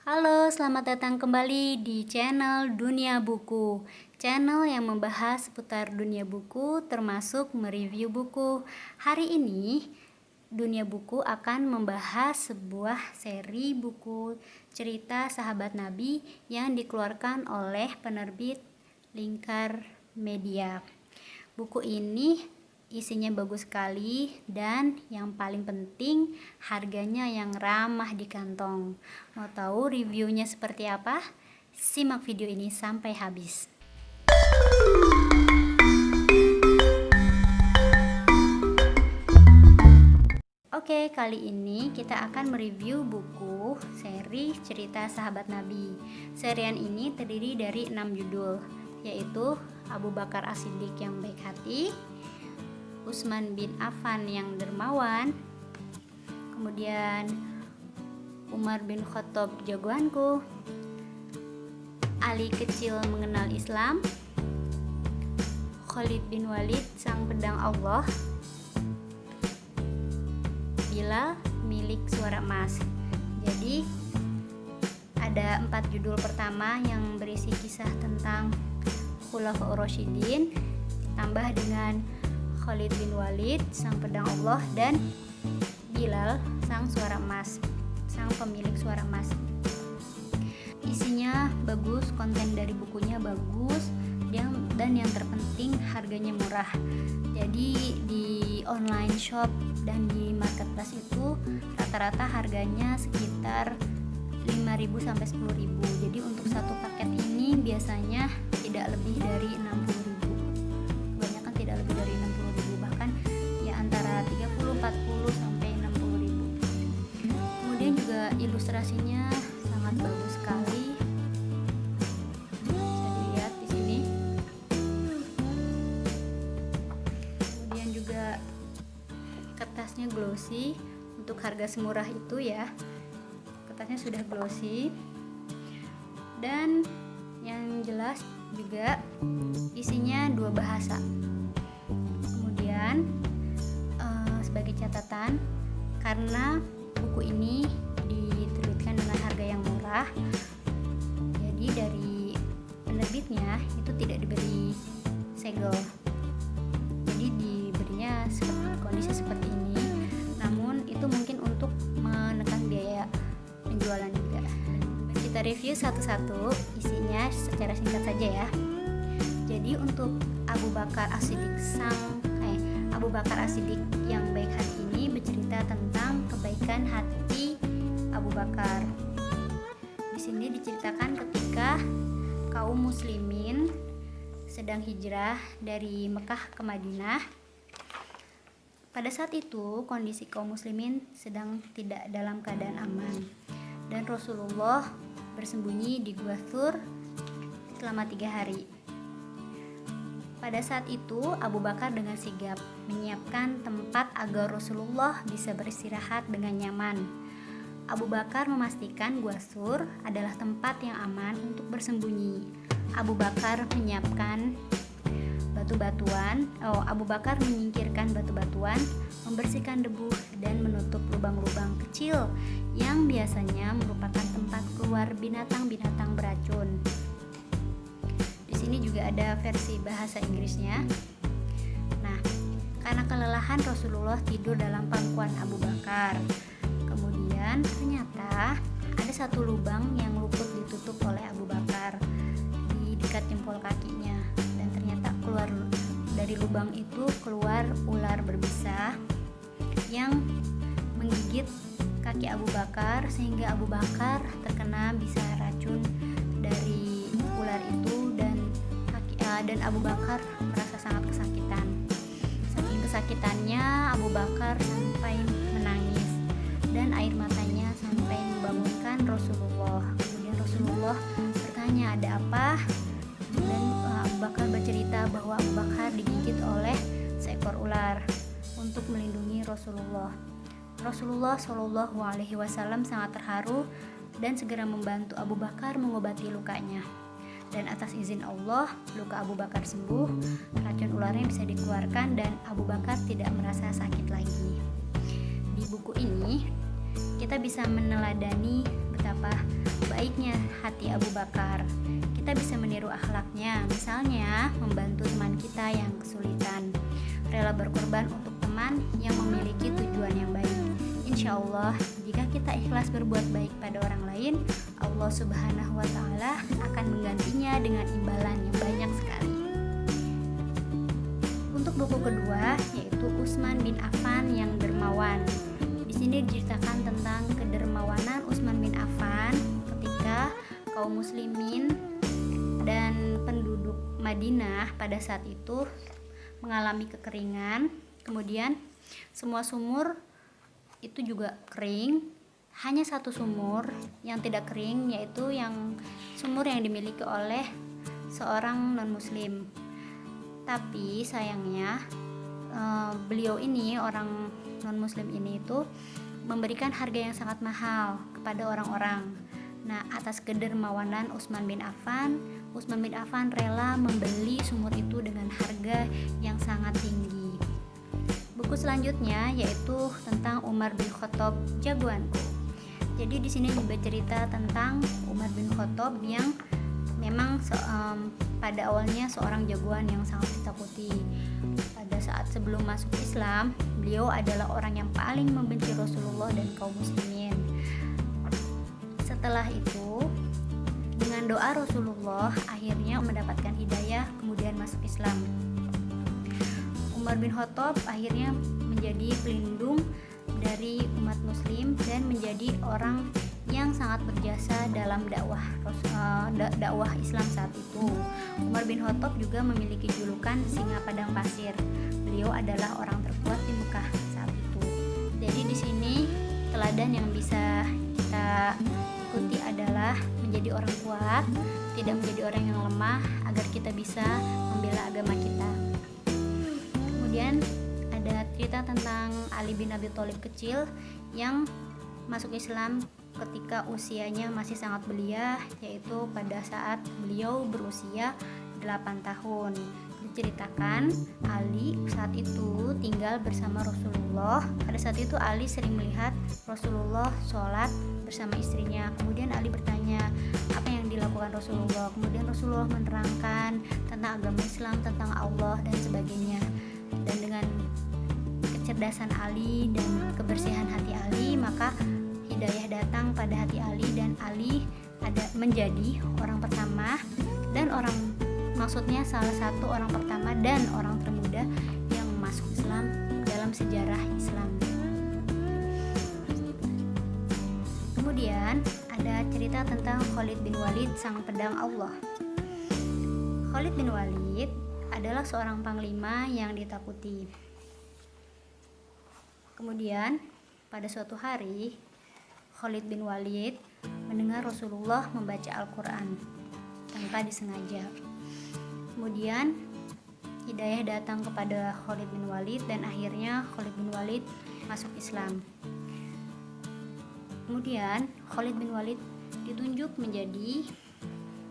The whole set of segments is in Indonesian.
Halo, selamat datang kembali di channel Dunia Buku. Channel yang membahas seputar dunia buku termasuk mereview buku. Hari ini Dunia Buku akan membahas sebuah seri buku cerita sahabat Nabi yang dikeluarkan oleh penerbit Lingkar Media. Buku ini isinya bagus sekali dan yang paling penting harganya yang ramah di kantong. Mau tahu reviewnya seperti apa? Simak video ini sampai habis. Oke, kali ini kita akan mereview buku seri cerita sahabat Nabi. Serian ini terdiri dari 6 judul, yaitu Abu Bakar As-Siddiq yang baik hati, Utsman bin Affan yang dermawan, kemudian Umar bin Khattab jagoanku, Ali kecil mengenal Islam, Khalid bin Walid sang pedang Allah, Bilal milik suara emas. Jadi ada 4 judul pertama yang berisi kisah tentang Khulafaur Rasyidin, tambah dengan Khalid bin Walid sang pedang Allah dan Bilal sang suara emas, sang pemilik suara emas. Isinya bagus, konten dari bukunya bagus, dan yang terpenting harganya murah. Jadi di online shop dan di marketplace itu rata-rata harganya sekitar 5.000 sampai 10.000. Jadi untuk satu paket ini biasanya tidak lebih dari 60.000. Kebanyakan tidak lebih dari 60.000, bahkan ya antara 30, 40 sampai 60.000. Kemudian juga ilustrasinya sangat bagus sekali. Bisa dilihat di sini. Kemudian juga kertasnya glossy. Untuk harga semurah itu ya, kertasnya sudah glossy. Dan yang jelas juga isinya 2 bahasa. Kemudian sebagai catatan, karena buku ini diterbitkan dengan harga yang murah, jadi dari penerbitnya itu tidak diberi segel, jadi diberinya kondisi seperti ini. Namun itu mungkin untuk menekan biaya penjualan juga. Kita review satu-satu isinya secara singkat saja ya. Jadi untuk Abu Bakar As-Siddiq yang baik hati ini bercerita tentang kebaikan hati Abu Bakar. Di sini diceritakan ketika kaum muslimin sedang hijrah dari Mekah ke Madinah. Pada saat itu kondisi kaum muslimin sedang tidak dalam keadaan aman, dan Rasulullah bersembunyi di Gua Thur selama 3 hari. Pada saat itu Abu Bakar dengan sigap menyiapkan tempat agar Rasulullah bisa beristirahat dengan nyaman. Abu Bakar memastikan Gua Thur adalah tempat yang aman untuk bersembunyi. Abu Bakar menyingkirkan batu-batuan, membersihkan debu dan menutup lubang-lubang kecil yang biasanya merupakan tempat keluar binatang-binatang beracun. Di sini juga ada versi bahasa Inggrisnya. Nah, karena kelelahan Rasulullah tidur dalam pangkuan Abu Bakar. Kemudian ternyata ada satu lubang yang luput ditutup oleh Abu Bakar di dekat jempol kakinya, dan ternyata keluar dari lubang itu keluar ular berbisa yang menggigit kaki Abu Bakar, sehingga Abu Bakar terkena bisa racun dari ular itu, dan Abu Bakar merasa sangat kesakitan. Saking kesakitannya Abu Bakar sampai menangis dan air matanya sampai membangunkan Rasulullah. Kemudian Rasulullah bertanya, ada apa? Dan Abu Bakar bercerita bahwa Abu Bakar digigit oleh seekor ular. Untuk melindungi Rasulullah, Rasulullah Shallallahu Alaihi Wasallam sangat terharu dan segera membantu Abu Bakar mengobati lukanya. Dan atas izin Allah, luka Abu Bakar sembuh, racun ularnya bisa dikeluarkan, dan Abu Bakar tidak merasa sakit lagi. Di buku ini kita bisa meneladani betapa baik baiknya hati Abu Bakar. Kita bisa meniru akhlaknya, misalnya membantu teman kita yang kesulitan, rela berkorban untuk teman yang memiliki tujuan yang baik. Insya Allah, jika kita ikhlas berbuat baik pada orang lain, Allah Subhanahu wa Ta'ala akan menggantinya dengan imbalan yang banyak sekali. Untuk buku kedua, yaitu Utsman bin Affan yang dermawan. Di sini diceritakan tentang kedermawanan Utsman bin Affan ketika kaum muslimin dan penduduk Madinah pada saat itu mengalami kekeringan. Kemudian semua sumur itu juga kering, hanya satu sumur yang tidak kering, yaitu yang sumur yang dimiliki oleh seorang non-muslim. Tapi sayangnya beliau ini, orang non-muslim ini itu memberikan harga yang sangat mahal kepada orang-orang. Nah, atas kedermawanan Utsman bin Affan rela membeli sumur itu dengan harga yang sangat tinggi. Buku selanjutnya yaitu tentang Umar bin Khattab, jagoanku. Jadi di sini juga cerita tentang Umar bin Khattab yang memang pada awalnya seorang jagoan yang sangat ditakuti. Pada saat sebelum masuk Islam, beliau adalah orang yang paling membenci Rasulullah dan kaum muslimin. Setelah itu, dengan doa Rasulullah, akhirnya mendapatkan hidayah, kemudian masuk Islam. Umar bin Khattab akhirnya menjadi pelindung dari umat muslim dan menjadi orang yang sangat berjasa dalam dakwah Islam saat itu. Umar bin Khattab juga memiliki julukan singa padang pasir. Beliau adalah orang terkuat di Mekah saat itu. Jadi di sini teladan yang bisa kita ikuti adalah menjadi orang kuat, tidak menjadi orang yang lemah, agar kita bisa membela agama kita. Kemudian ada cerita tentang Ali bin Abi Thalib kecil yang masuk Islam ketika usianya masih sangat belia, yaitu pada saat beliau berusia 8 tahun. Diceritakan Ali saat itu tinggal bersama Rasulullah. Pada saat itu Ali sering melihat Rasulullah sholat bersama istrinya. Kemudian Ali bertanya apa yang dilakukan Rasulullah. Kemudian Rasulullah menerangkan tentang agama Islam, tentang Allah dan sebagainya. Dan dengan kecerdasan Ali dan kebersihan hati Ali, maka hidayah datang pada hati Ali dan Ali menjadi orang pertama dan maksudnya salah satu orang pertama dan orang termuda yang masuk Islam dalam sejarah Islam. Kemudian ada cerita tentang Khalid bin Walid, sang pedang Allah. Khalid bin Walid adalah seorang panglima yang ditakuti. Kemudian pada suatu hari Khalid bin Walid mendengar Rasulullah membaca Al-Quran tanpa disengaja. Kemudian hidayah datang kepada Khalid bin Walid dan akhirnya Khalid bin Walid masuk Islam. Kemudian Khalid bin Walid ditunjuk menjadi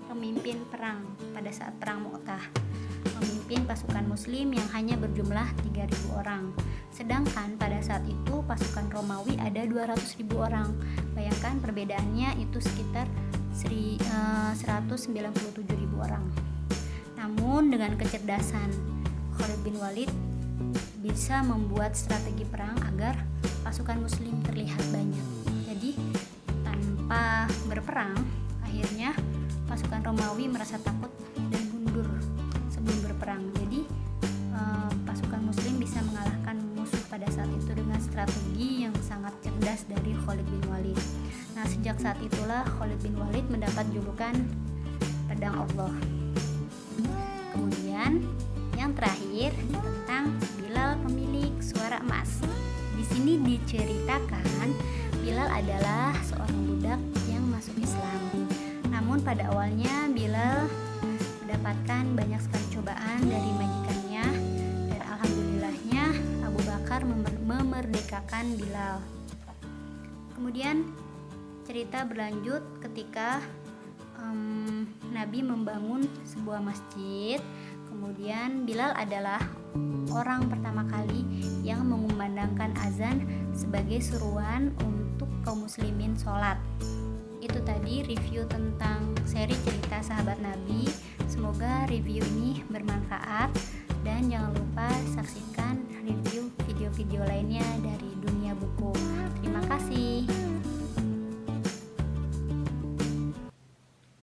pemimpin perang pada saat perang Mu'tah, memimpin pasukan muslim yang hanya berjumlah 3.000 orang. Sedangkan pada saat itu pasukan Romawi ada 200.000 orang. Bayangkan perbedaannya itu sekitar 197.000 orang. Namun dengan kecerdasan Khalid bin Walid bisa membuat strategi perang agar pasukan muslim terlihat banyak. Jadi tanpa berperang, akhirnya pasukan Romawi merasa takut dan mundur sebelum berperang. Jadi pasukan muslim bisa mengalahkan musuh pada saat itu dengan strategi yang sangat cerdas dari Khalid bin Walid. Nah, sejak saat itulah Khalid bin Walid mendapat julukan pedang Allah. Kemudian yang terakhir tentang Bilal, pemilik suara emas. Di sini diceritakan Bilal adalah seorang budak yang masuk Islam. Namun pada awalnya Bilal mendapatkan banyak sekali cobaan dari majikannya dan alhamdulillahnya Abu Bakar memerdekakan Bilal. Kemudian cerita berlanjut ketika Nabi membangun sebuah masjid. Kemudian Bilal adalah orang pertama kali yang mengumandangkan azan sebagai seruan untuk kaum muslimin sholat. Itu tadi review tentang seri cerita Sahabat Nabi. Semoga review ini bermanfaat, dan jangan lupa saksikan review video-video lainnya dari dunia buku. Terima kasih.